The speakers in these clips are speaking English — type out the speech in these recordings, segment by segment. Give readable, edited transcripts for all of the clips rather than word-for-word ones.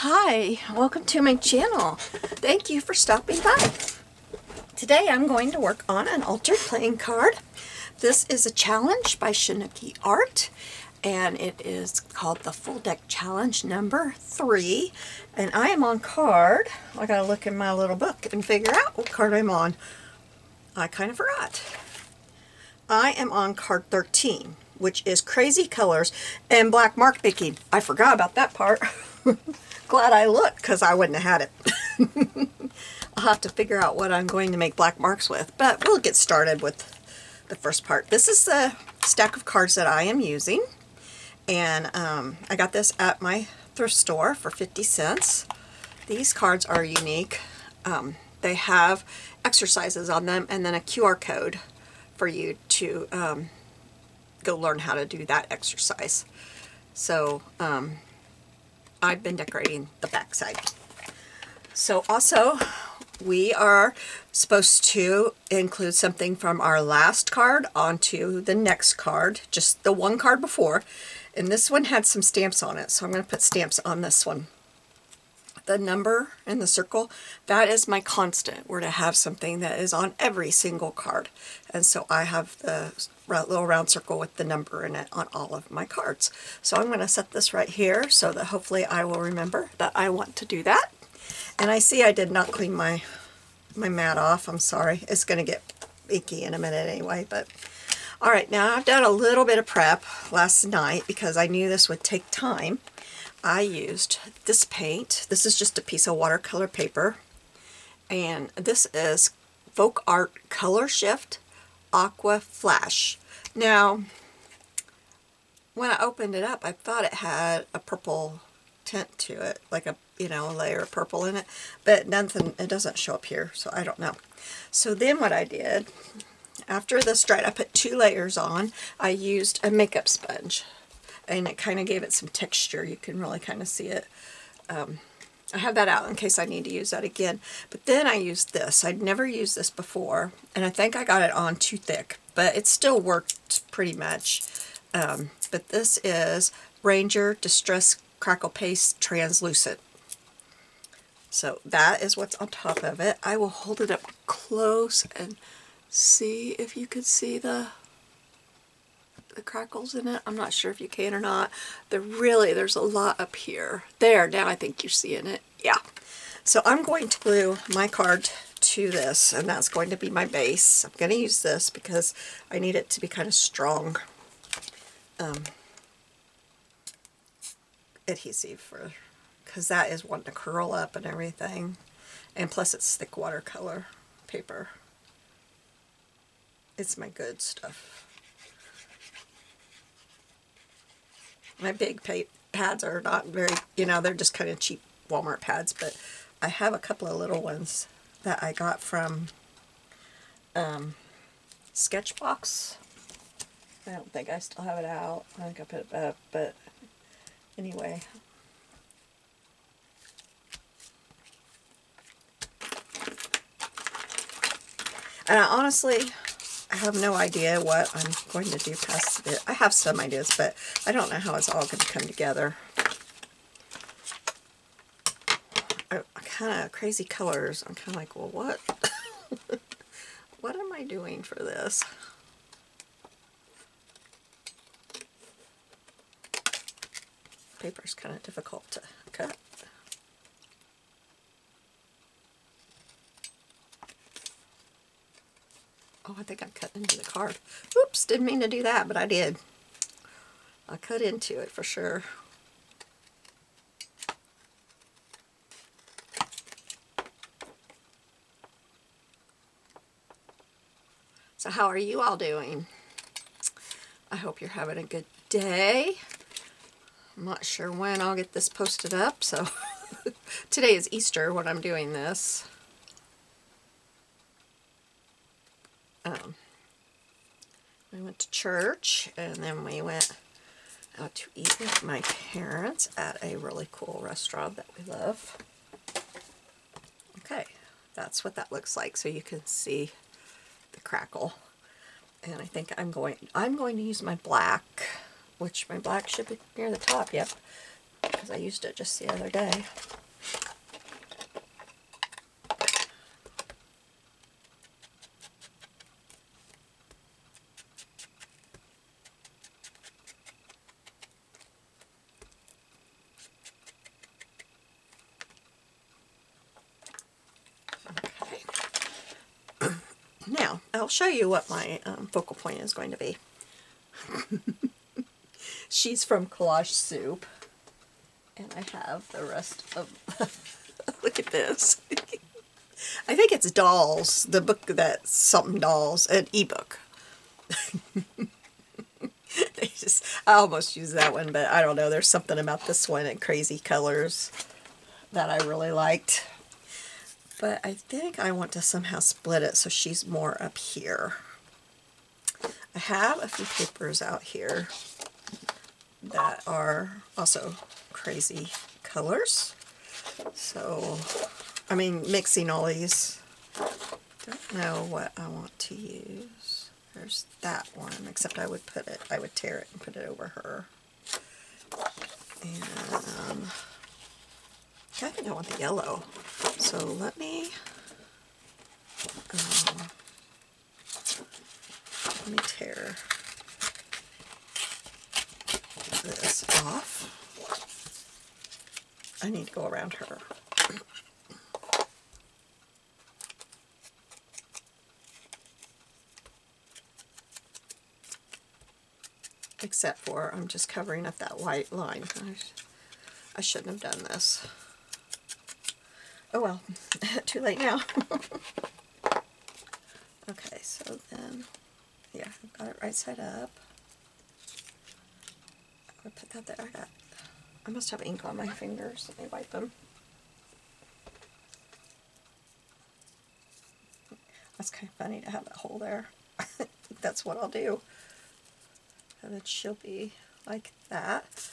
Hi, welcome to my channel. Thank you for stopping by. Today I'm going to work on an altered playing card. This is a challenge by ShanoukiArt, and it is called the Full Deck Challenge number 3. And I am on card, I gotta look in my little book and figure out what card I'm on. I kind of forgot. I am on card 13, which is Crazy Colors and Black Mark Making. I forgot about that part. Glad I looked, because I wouldn't have had it. I'll have to figure out what I'm going to make black marks with, but we'll get started with the first part. This is the stack of cards that I am using, and I got this at my thrift store for 50 cents. These cards are unique. They have exercises on them and then a QR code for you to go learn how to do that exercise. So I've been decorating the back side. So also, we are supposed to include something from our last card onto the next card, just the one card before. And this one had some stamps on it, so I'm going to put stamps on this one. The number and the circle, that is my constant. We're to have something that is on every single card. And so I have the little round circle with the number in it on all of my cards. So I'm going to set this right here so that hopefully I will remember that I want to do that. And I see I did not clean my mat off. I'm sorry. It's going to get icky in a minute anyway. But all right, now I've done a little bit of prep last night because I knew this would take time. I used this paint. This is just a piece of watercolor paper, and this is Folk Art Color Shift Aqua Flash. Now, when I opened it up, I thought it had a purple tint to it, like a layer of purple in it, but nothing. It doesn't show up here, so I don't know. So then what I did, after this dried, I put 2 layers on. I used a makeup sponge, and it kind of gave it some texture. You can really kind of see it. I have that out in case I need to use that again. But then I used this. I'd never used this before, and I think I got it on too thick, but it still worked pretty much. But this is Ranger Distress Crackle Paste Translucent. So that is what's on top of it. I will hold it up close and see if you can see the crackles in it. I'm not sure if you can or not. There's a lot up here. There, now I think you're seeing it. Yeah. So I'm going to glue my card to this, and that's going to be my base. I'm going to use this because I need it to be kind of strong adhesive, because that is wanting to curl up and everything. And plus it's thick watercolor paper. It's my good stuff. My big pads are not very, they're just kind of cheap Walmart pads, but I have a couple of little ones that I got from Sketchbox. I don't think I still have it out. I think I put it up, but anyway. And I have no idea what I'm going to do past it. I have some ideas, but I don't know how it's all going to come together. Kind of crazy colors. I'm kind of like, well, what? What am I doing for this? Paper's kind of difficult to cut. Oh, I think I cut into the card. Oops, didn't mean to do that, but I did. I cut into it for sure. So how are you all doing? I hope you're having a good day. I'm not sure when I'll get this posted up, so today is Easter when I'm doing this. We went to church, and then we went out to eat with my parents at a really cool restaurant that we love. Okay, that's what that looks like, so you can see the crackle. And I think I'm going to use my black, which my black should be near the top. Yep. because I used it just the other day. Now, I'll show you what my focal point is going to be. She's from Collage Soup, and I have the rest of, look at this. I think it's Dolls, the book that's something Dolls, an ebook. I almost used that one, but I don't know, there's something about this one and crazy colors that I really liked. But I think I want to somehow split it so she's more up here. I have a few papers out here that are also crazy colors. So, I mean, mixing all these. Don't know what I want to use. There's that one, except I would tear it and put it over her. And I think I want the yellow. So let me tear this off. I need to go around her. Except for I'm just covering up that white line. I shouldn't have done this. Oh well, too late now. Okay, so then, yeah, I've got it right side up. I would put that there. I must have ink on my fingers. Let me wipe them. That's kind of funny to have that hole there. That's what I'll do. And then she'll be like that.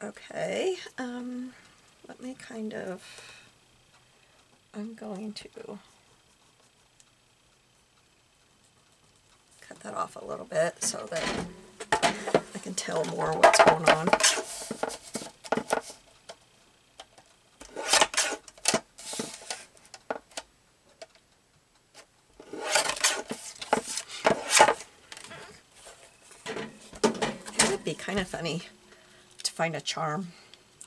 Okay, let me kind of, I'm going to cut that off a little bit so that I can tell more what's going on. It would be kind of funny to find a charm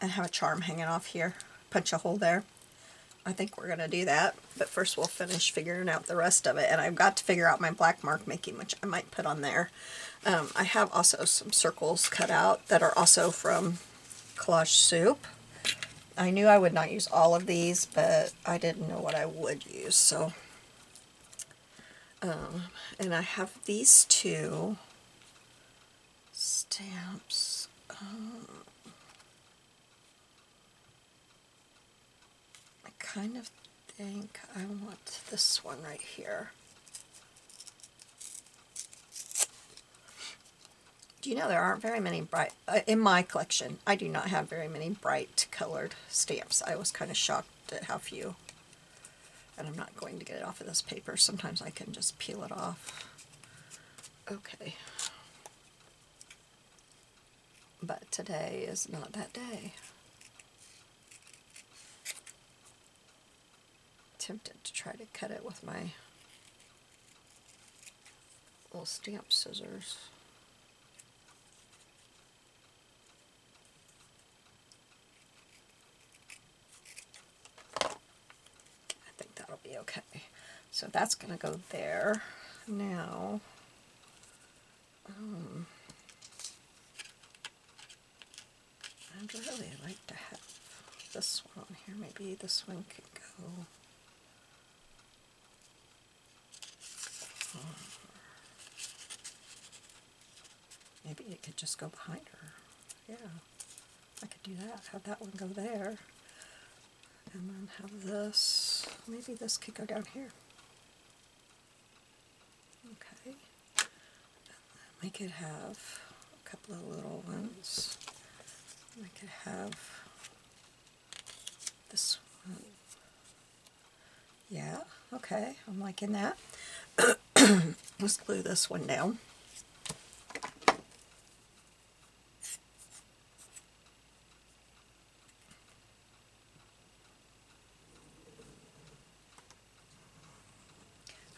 and have a charm hanging off here. Punch a hole there. I think we're going to do that, but first we'll finish figuring out the rest of it. And I've got to figure out my black mark making, which I might put on there. I have also some circles cut out that are also from Collage Soup. I knew I would not use all of these, but I didn't know what I would use. So, and I have these two stamps. I kind of think I want this one right here. Do you know there aren't very many bright, in my collection, I do not have very many bright colored stamps. I was kind of shocked at how few. And I'm not going to get it off of this paper. Sometimes I can just peel it off. Okay. But today is not that day. Tempted to try to cut it with my little stamp scissors. I think that'll be okay. So that's going to go there. Now, I'd really like to have this one on here. Maybe this one could go. Maybe it could just go behind her. Yeah, I could do that. Have that one go there. And then have this. Maybe this could go down here. Okay. We could have a couple of little ones. I could have this one. Yeah, okay, I'm liking that. Let's glue this one down.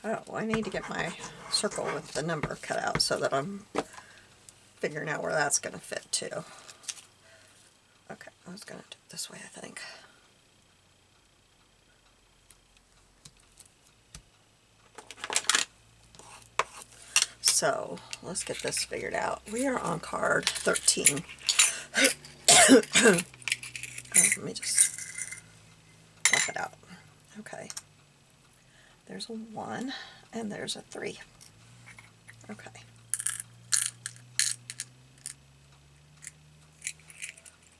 Oh, I need to get my circle with the number cut out so that I'm figuring out where that's going to fit too. Okay, I was going to do it this way, I think. So let's get this figured out. We are on card 13. Let me just pop it out. Okay. There's a 1 and there's a 3. Okay.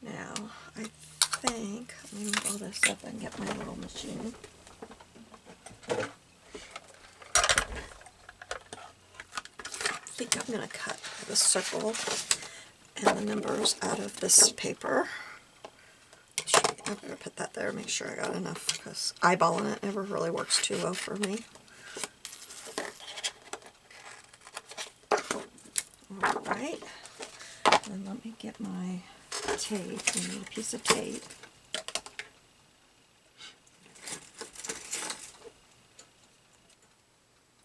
Now, I think, let me move all this up and get my little machine. I think I'm going to cut the circle and the numbers out of this paper. I better put that there, make sure I got enough, because eyeballing it never really works too well for me. Alright, and let me get my tape. I need a piece of tape.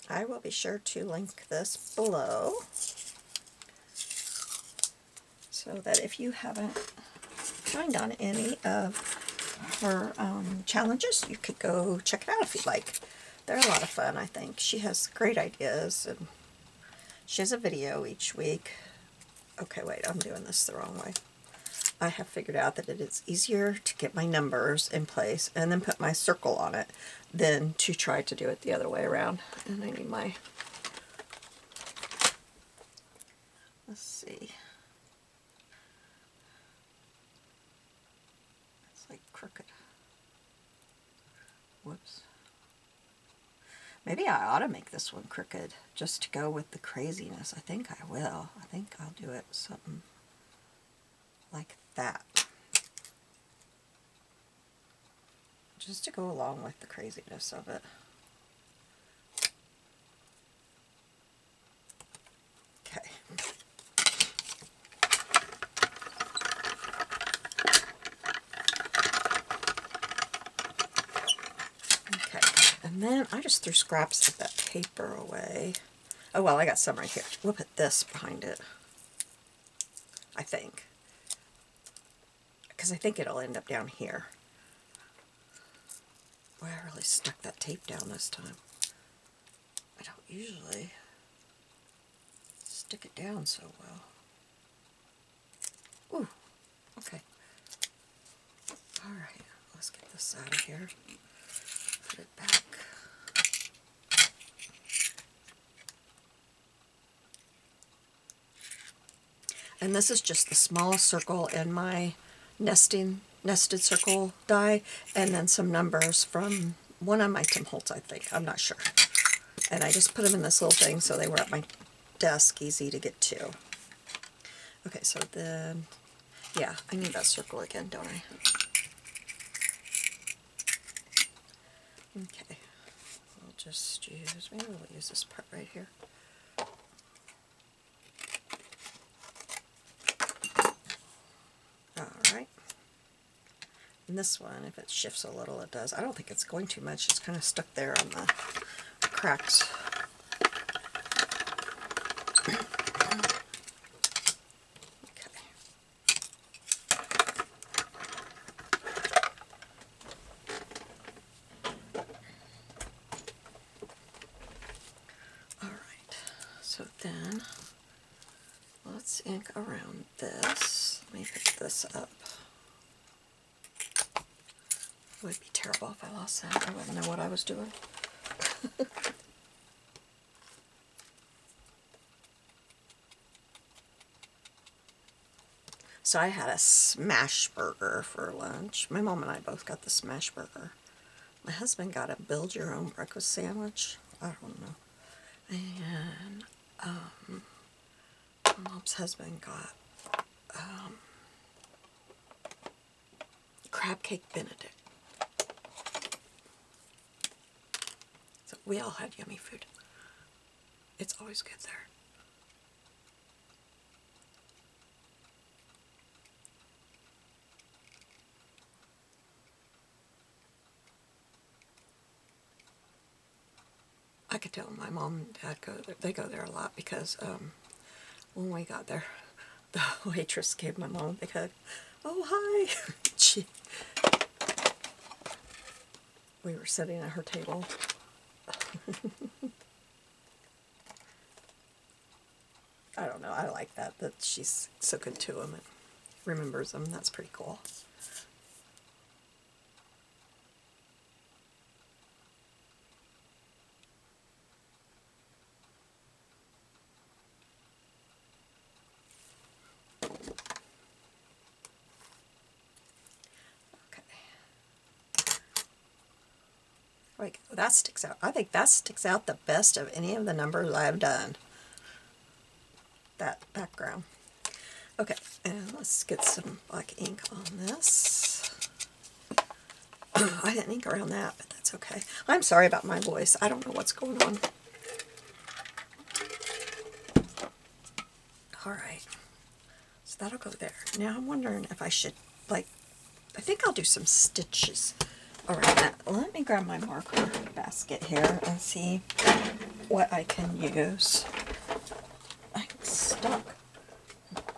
I will be sure to link this below so that if you haven't joined on any of her challenges, you could go check it out if you'd like. They're a lot of fun, I think. She has great ideas, and she has a video each week. Okay, wait, I'm doing this the wrong way. I have figured out that it is easier to get my numbers in place and then put my circle on it than to try to do it the other way around. And I need my, let's see. It's like crooked. Whoops. Maybe I ought to make this one crooked just to go with the craziness. I think I will. I think I'll do it something like that. Just to go along with the craziness of it. Okay. Okay, and then I just threw scraps of that paper away. Oh well, I got some right here. We'll put this behind it, I think. Because I think it'll end up down here. Boy, I really stuck that tape down this time. I don't usually stick it down so well. Ooh, okay. Alright, let's get this out of here. Put it back. And this is just the smallest circle in my nested circle die, and then some numbers from one of my Tim Holtz, I think. I'm not sure. And I just put them in this little thing so they were at my desk, easy to get to. Okay, so then, yeah, I need that circle again, don't I? Okay, we'll just use, maybe we'll use this part right here. Alright. And this one, if it shifts a little, it does. I don't think it's going too much. It's kind of stuck there on the cracks. Okay. Alright, so then let's ink around this. Let me pick this up. It would be terrible if I lost that. I wouldn't know what I was doing. So I had a smash burger for lunch. My mom and I both got the smash burger. My husband got a build your own breakfast sandwich. I don't know. And my mom's husband got crab cake Benedict. So we all had yummy food. It's always good there. could tell my mom and dad they go there a lot because when we got there, the waitress gave my mom a big hug. Oh, hi. We were sitting at her table. I don't know, I like that she's so good to them and remembers them. That's pretty cool. Like, that sticks out. I think that sticks out the best of any of the numbers I've done. That background. Okay, and let's get some black ink on this. I didn't ink around that, but that's okay. I'm sorry about my voice. I don't know what's going on. Alright, so that'll go there. Now I'm wondering if I should, like, I think I'll do some stitches around that. Let me grab my marker basket here and see what I can use. I'm stuck. Okay,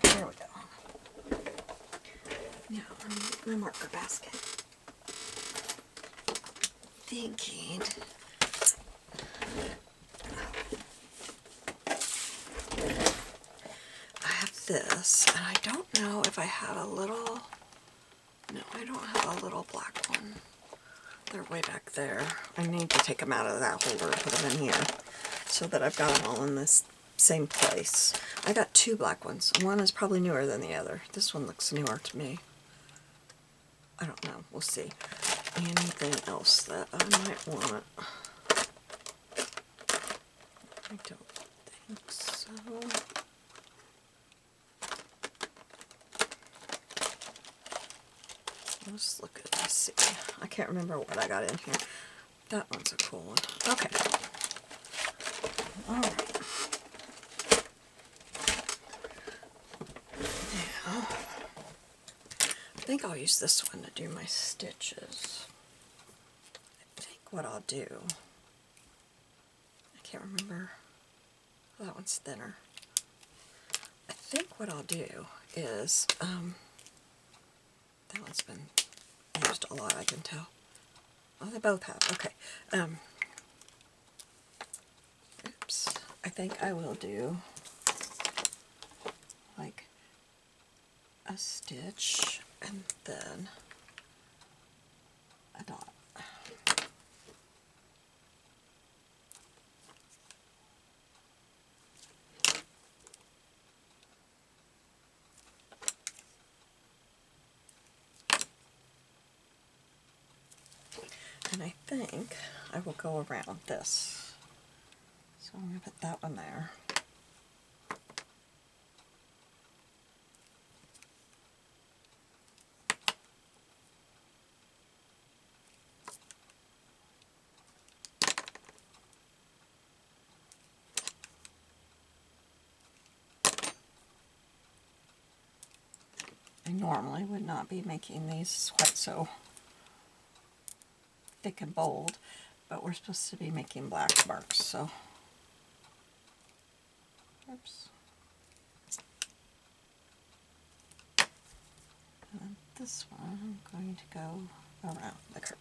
there we go. Now, my marker basket. Thinking. I have this, and I don't know if I have a little. No, I don't have a little black one. They're way back there. I need to take them out of that holder and put them in here so that I've got them all in this same place. I got two black ones. One is probably newer than the other. This one looks newer to me. I don't know. We'll see. Anything else that I might want? I don't think so. Let's see. I can't remember what I got in here. That one's a cool one. Okay. Alright. Now, I think I'll use this one to do my stitches. I think what I'll do, I can't remember. Oh, that one's thinner. I think what I'll do is, that one's been used a lot, I can tell. Oh, they both have. Okay. Oops. I think I will do like a stitch and then a dot. And I think I will go around this. So I'm going to put that one there. I normally would not be making these quite so thick and bold, but we're supposed to be making black marks, so oops. And this one I'm going to go around the curve.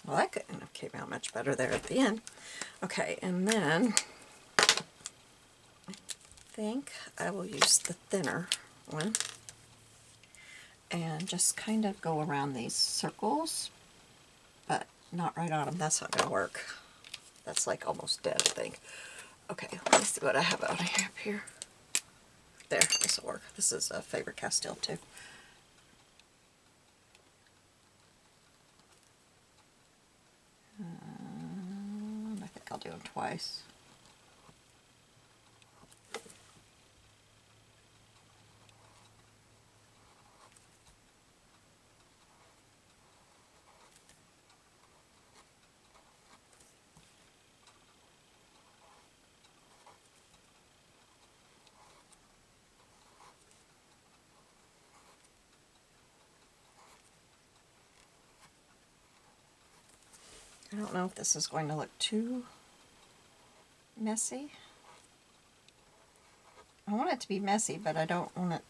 Well, that couldn't have came out much better there at the end. Okay, and then I think I will use the thinner one and just kind of go around these circles, but not right on them. That's not going to work. That's like almost dead, I think. Okay, let me see what I have out here. There, this will work. This is a Faber-Castell too. do them twice. I don't know if this is going to look too messy. I want it to be messy, but I don't want it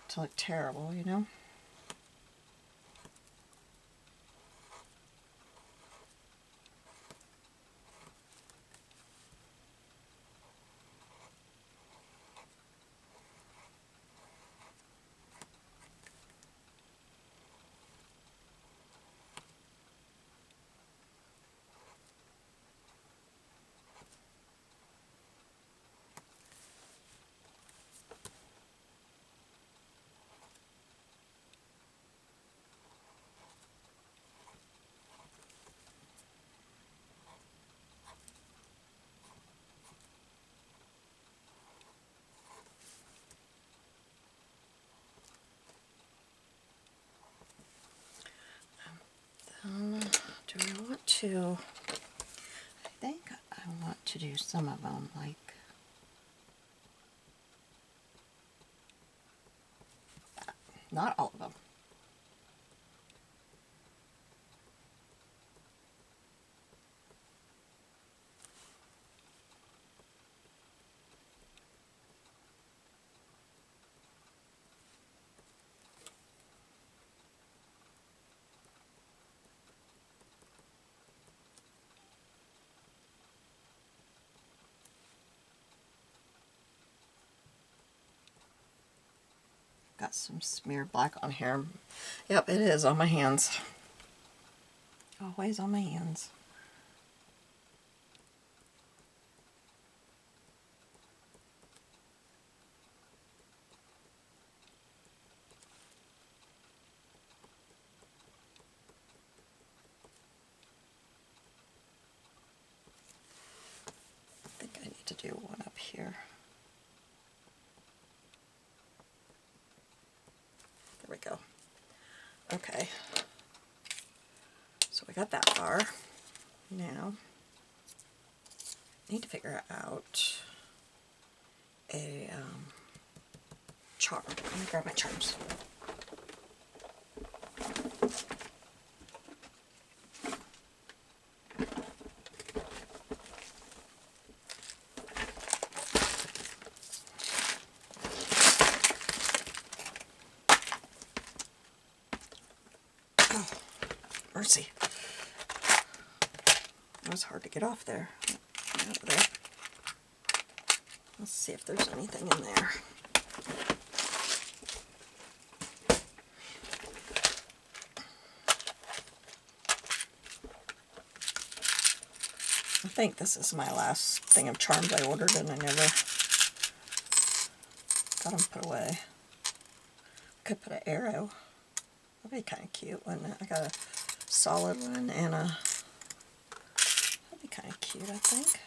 to look terrible, you know? Do I want to, I think I want to do some of them like, not all of them. Got some smeared black on here. Yep, it is on my hands. Always on my hands. I think I need to do one up here. There we go. Okay. So we got that far. Now, I need to figure out a charm. Let me grab my charms. Oh, mercy. It was hard to get off there. Out of there. Let's see if there's anything in there. I think this is my last thing of charms I ordered and I never got them put away. Could put an arrow. That'd be kind of cute, wouldn't it? I got a solid one and a... That'd be kind of cute, I think.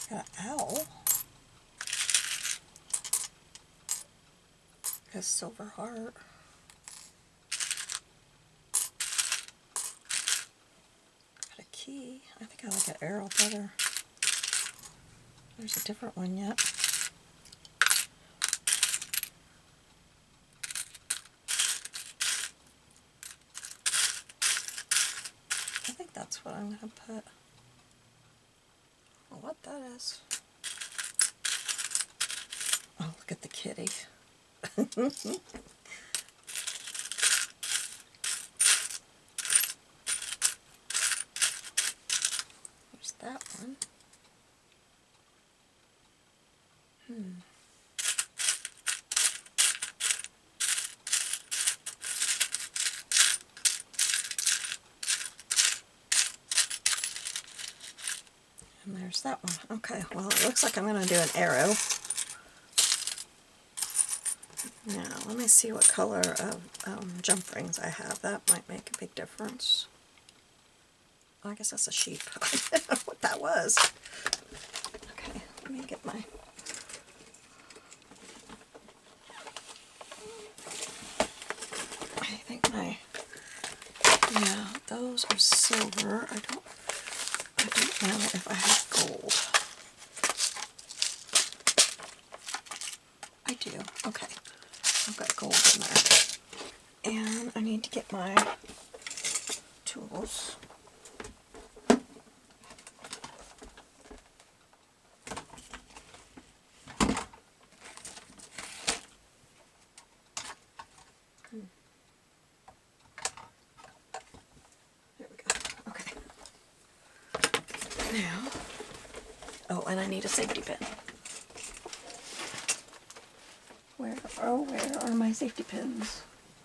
Got an owl. Got a silver heart. Got a key. I think I like an arrow better. There's a different one yet. I think that's what I'm going to put. I don't know what that is. Oh, look at the kitty. There's that one. And there's that one. Okay, well, it looks like I'm going to do an arrow. Now, let me see what color of jump rings I have. That might make a big difference. I guess that's a sheep. I didn't know what that was. Okay, let me get my... I think my... Yeah, those are silver. I don't know if I have gold. I do. Okay. I've got gold in there. And I need to get my tools. There we go. Okay. Now, oh, and I need a safety pin. Where are my safety pins?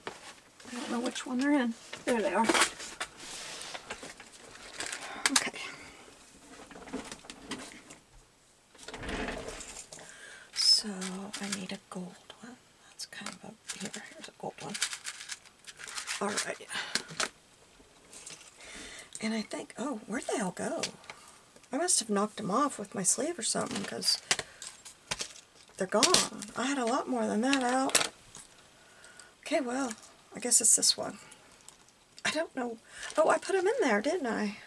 I don't know which one they're in. There they are. Okay. So I need a gold one. That's kind of up here. Here's a gold one. Alright. And I think, oh, where'd they all go? I must have knocked them off with my sleeve or something, because they're gone. I had a lot more than that out. Okay, well, I guess it's this one. I don't know. Oh, I put them in there, didn't I?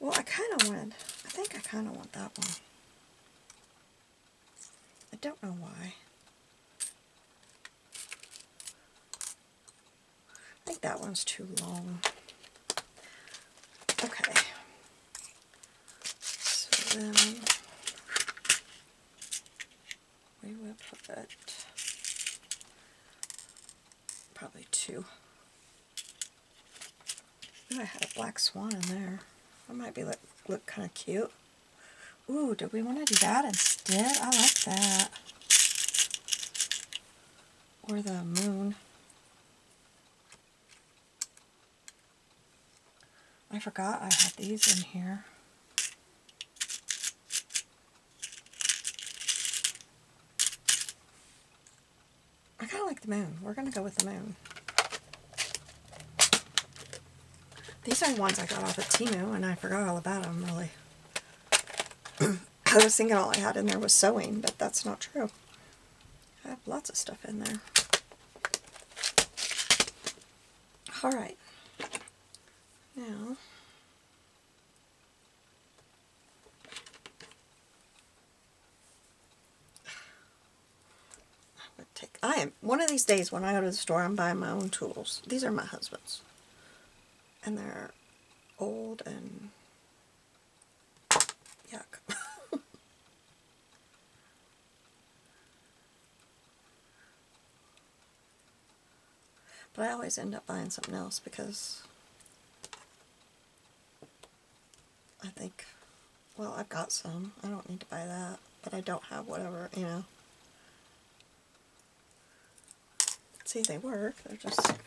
Well, I think I kind of want that one. I don't know why. I think that one's too long. Okay. So then we will put probably two. Ooh, I had a black swan in there. That might be look kind of cute. Ooh, do we want to do that instead? I like that. Or the moon. I forgot I had these in here. I kind of like the moon. We're going to go with the moon. These are ones I got off at Temu, and I forgot all about them, really. I was thinking all I had in there was sewing, but that's not true. I have lots of stuff in there. Alright. Now, one of these days when I go to the store, I'm buying my own tools. These are my husband's. And they're old and yuck. But I always end up buying something else because I think, well, I've got some. I don't need to buy that. But I don't have whatever, you know. See, they work. They're just...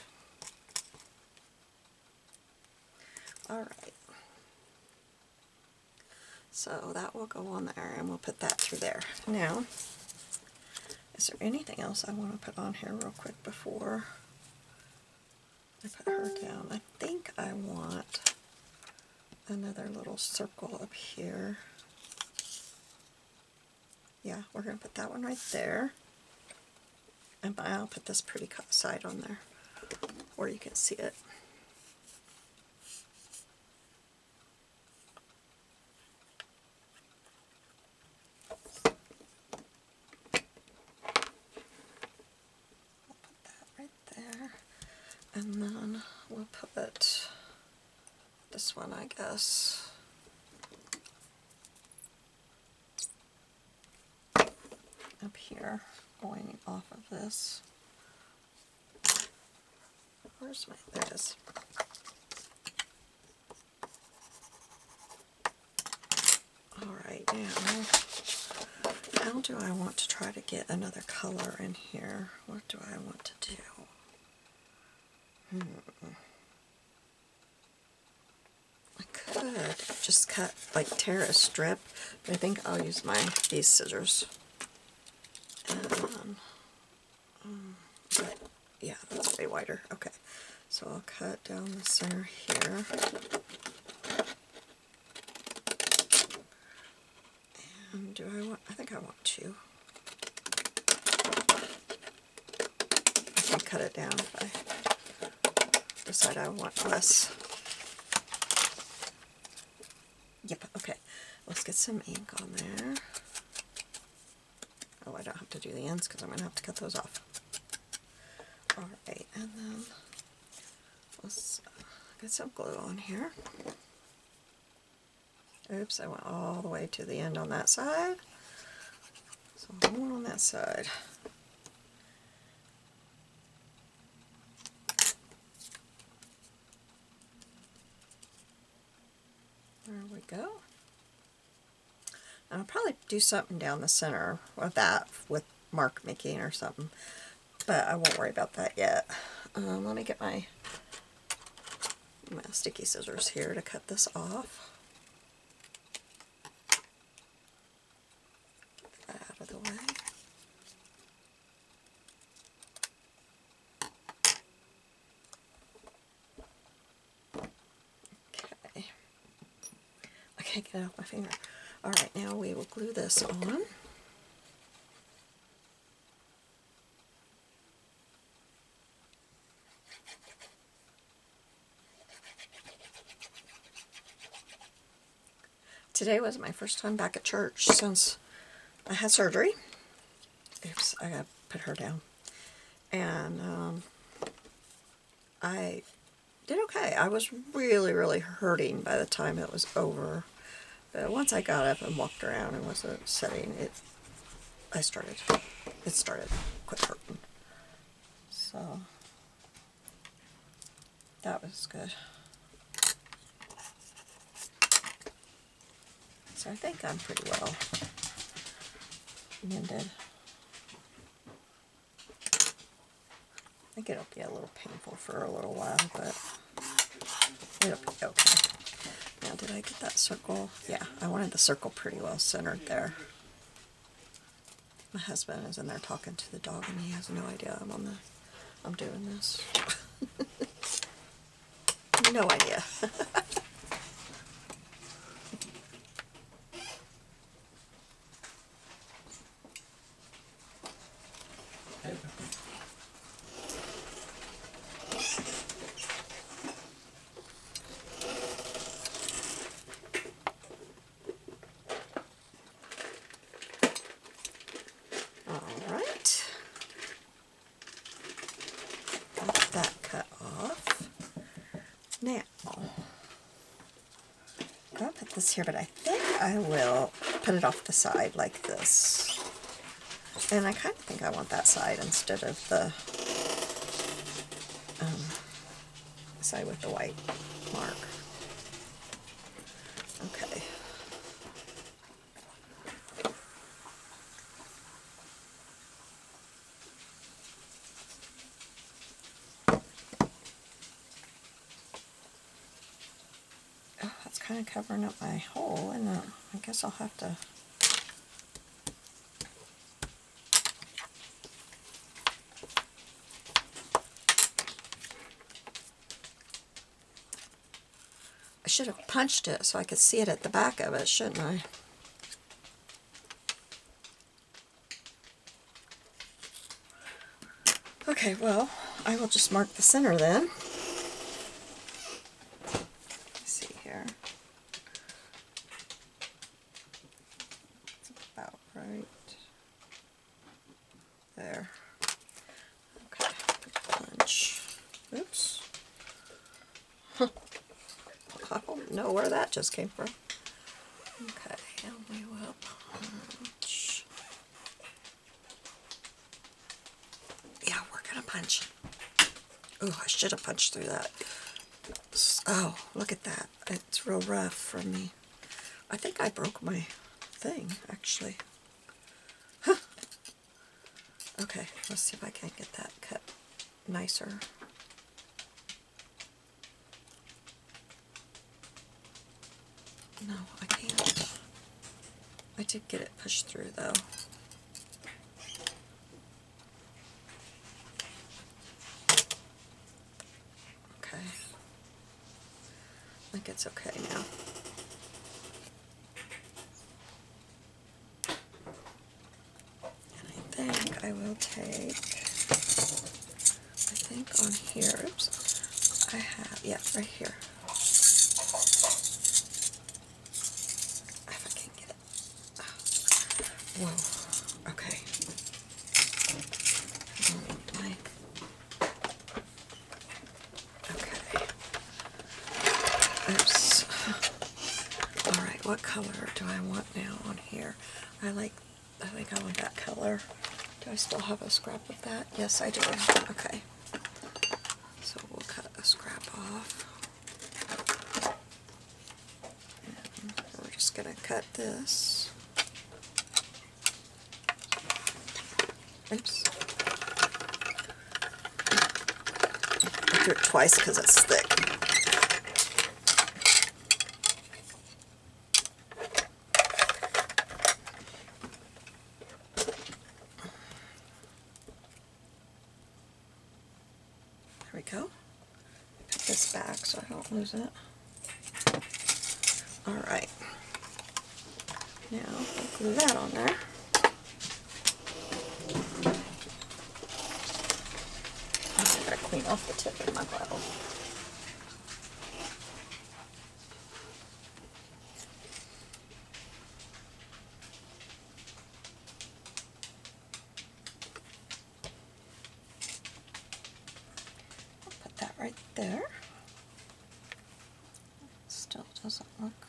Alright. So that will go on there, and we'll put that through there. Now, is there anything else I want to put on here real quick before I put her down? I think I want another little circle up here. Yeah, we're going to put that one right there. And I'll put this pretty side on there where you can see it. And then we'll put this one, I guess, up here, going off of this. Where's my, there it is. Alright, now, how do I want to try to get another color in here? What do I want to do? I could just tear a strip, but I think I'll use these scissors. And, but yeah, that's way wider. Okay, So I'll cut down the center here. And do I want, I think I want two. I can cut it down if I decide I want less. Yep, okay. Let's get some ink on there. Oh, I don't have to do the ends because I'm going to have to cut those off. Alright, and then let's get some glue on here. Oops, I went all the way to the end on that side. So one on that side. There we go. And I'll probably do something down the center of that with mark making or something, but I won't worry about that yet. Let me get my sticky scissors here to cut this off. Get that out of the way. Okay. I can't get it off my finger. Alright, now we will glue this on. Today was my first time back at church since I had surgery. Oops, I gotta put her down. And I did okay. I was really, really hurting by the time it was over. But once I got up and walked around and was sitting, it started quit hurting. So that was good. So I think I'm pretty well mended. I think it'll be a little painful for a little while, but it'll be okay. Now, did I get that circle? Yeah, I wanted the circle pretty well centered there. My husband is in there talking to the dog, and he has no idea I'm doing this. No idea. Now, I'll put this here, but I think I will put it off the side like this. And I kind of think I want that side instead of the side with the white mark. Okay. Kind of covering up my hole, and I guess I'll have to I should have punched it so I could see it at the back of it, shouldn't I? Okay, well, I will just mark the center then. Let's see here. About right there. Okay, punch. Oops. I don't know where that just came from. Okay, and we will punch. Yeah, we're gonna punch. Oh, I should have punched through that. Oh, look at that. It's real rough for me. I think I broke my thing, actually. Huh. Okay, let's see if I can get that cut nicer. No, I can't. I did get it pushed through, though. think it's okay now. And I think I will take, I think on here, oops, I have, yeah, right here. If I can get it. Oh. Whoa, okay. Okay. Oops. Alright, what color do I want now on here? I think I want that color. Do I still have a scrap of that? Yes, I do. Okay. So we'll cut a scrap off. And we're just going to cut this. Oops. I threw it twice because it's thick. There we go. Put this back so I don't lose it. Alright. Now we'll glue that on there. I gotta clean off the tip of my glove. Put that right there. Still doesn't look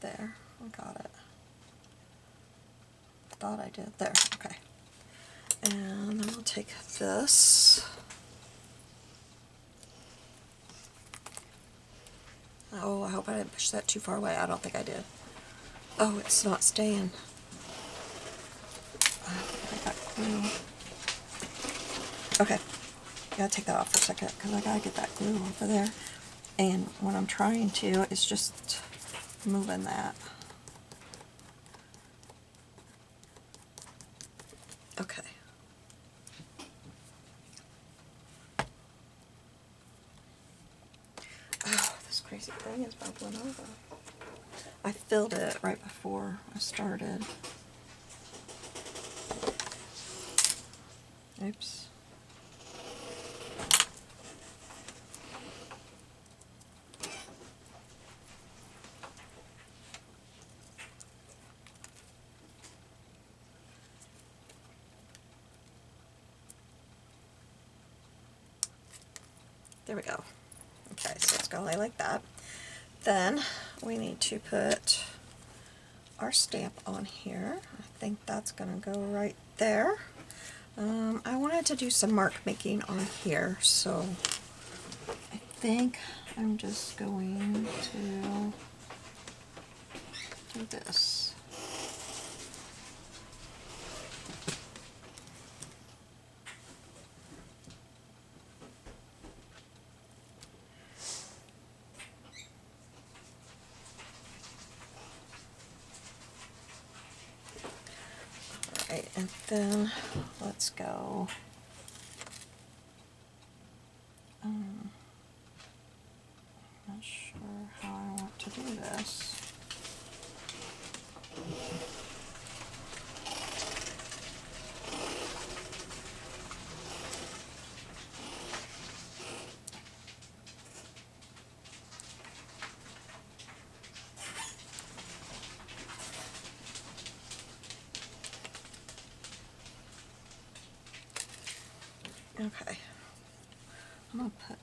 there. I got it. Thought I did. There. Okay. And then I'll take this. Oh, I hope I didn't push that too far away. I don't think I did. Oh, it's not staying. I got glue. Okay. Gotta take that off for a second because I gotta get that glue off of there. And what I'm trying to is just moving that. Okay. Oh, this crazy thing is bubbling over. I filled it right before I started. Oops. There we go. Okay, so it's going to lay like that. Then we need to put our stamp on here. I think that's going to go right there. I wanted to do some mark making on here, so I think I'm just going to do this. Alright, and then let's go. I'm not sure how I want to do this. Okay, I'm going to put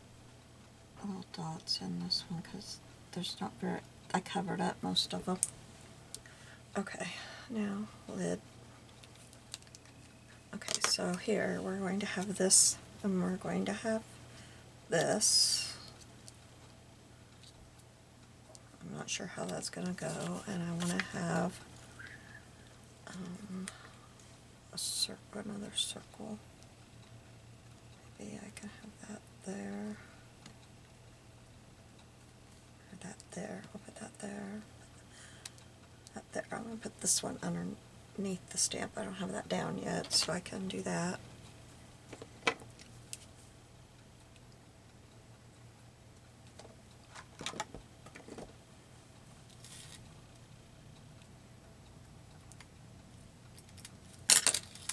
little dots in this one because there's not very, I covered up most of them. Okay, now lid. Okay, so here we're going to have this and we're going to have this. I'm not sure how that's going to go, and I want to have a circle, another circle. Maybe I can have that there, or that there. I'll put that there, that there. I'm going to put this one underneath the stamp. I don't have that down yet, so I can do that.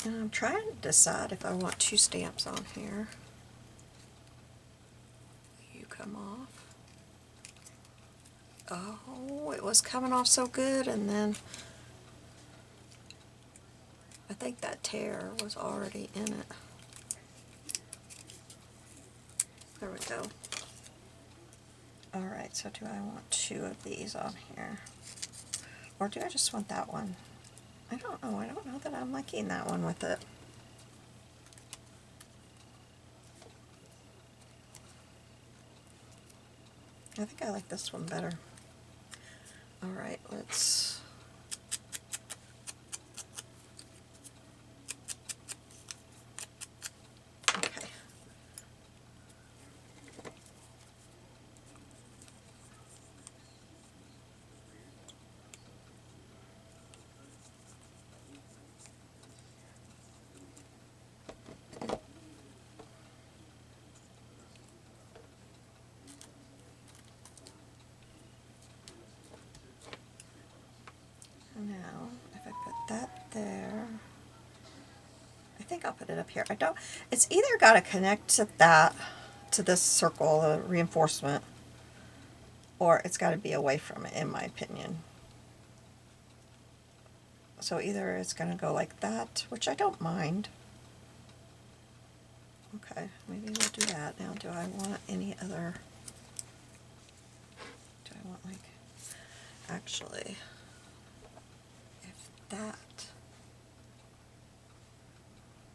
And I'm trying to decide if I want 2 stamps on here. You come off. Oh, it was coming off so good, and then I think that tear was already in it. There we go. Alright, so do I want 2 of these on here? Or do I just want that one? I don't know. I don't know that I'm liking that one with it. I think I like this one better. Alright, let's... Okay. Now, if I put that there, I think I'll put it up here. I don't, it's either got to connect to that, to this circle, the reinforcement, or it's got to be away from it, in my opinion. So either it's going to go like that, which I don't mind. Okay, maybe we'll do that. Now, do I want any other, do I want like, actually, that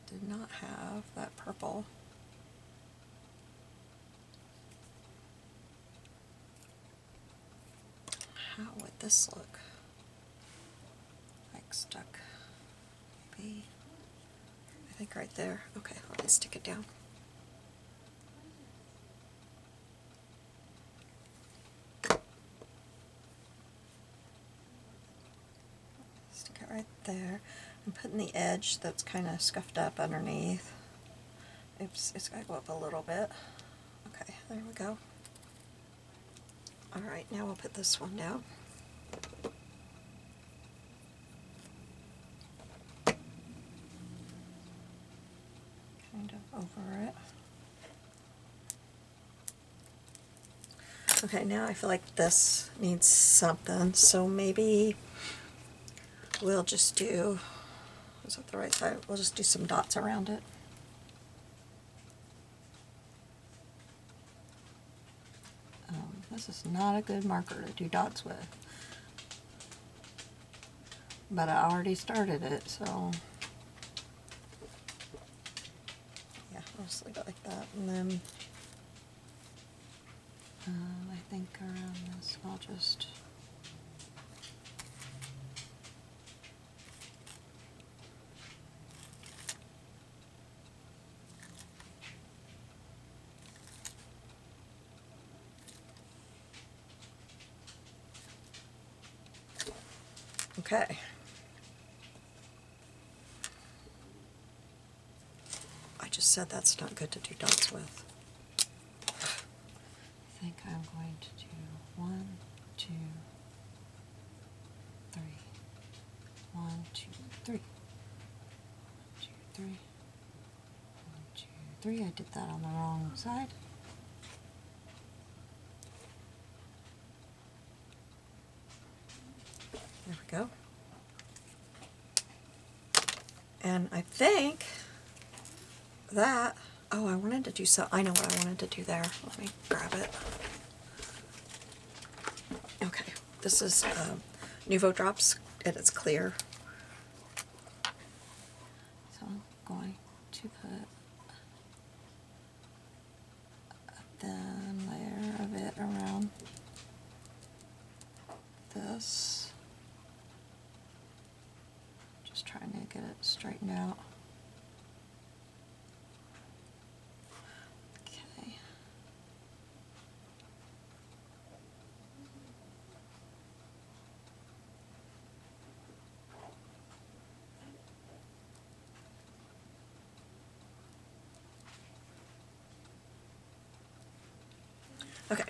did not have that purple. How would this look? Like stuck. Maybe. I think right there. Okay, let me stick it down. Stick it right there. I'm putting the edge that's kind of scuffed up underneath. Oops, it's got to go up a little bit. Okay, there we go. Alright, now we'll put this one down. Kind of over it. Okay, now I feel like this needs something, so maybe we'll just do, is that the right side? We'll just do some dots around it. This is not a good marker to do dots with, but I already started it, so yeah, I'll just leave it like that. And then I think around this I'll just okay. I just said that's not good to do dots with. I think I'm going to do 1, 2, 3. 1, 2, 3. 1, 2, 3. 1, 2, 3. I did that on the wrong side. There we go. And I think that, oh, I wanted to do so, I know what I wanted to do there. Let me grab it. Okay, this is Nuvo Drops, and it's clear. So I'm going to put a thin layer of it around this. Just trying to get it straightened out. Okay. Okay.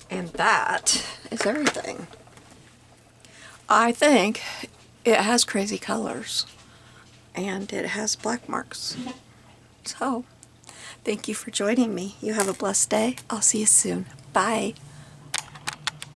And that is everything. I think it has crazy colors. and it has black marks. So, thank you for joining me. You have a blessed day. I'll see you soon. Bye.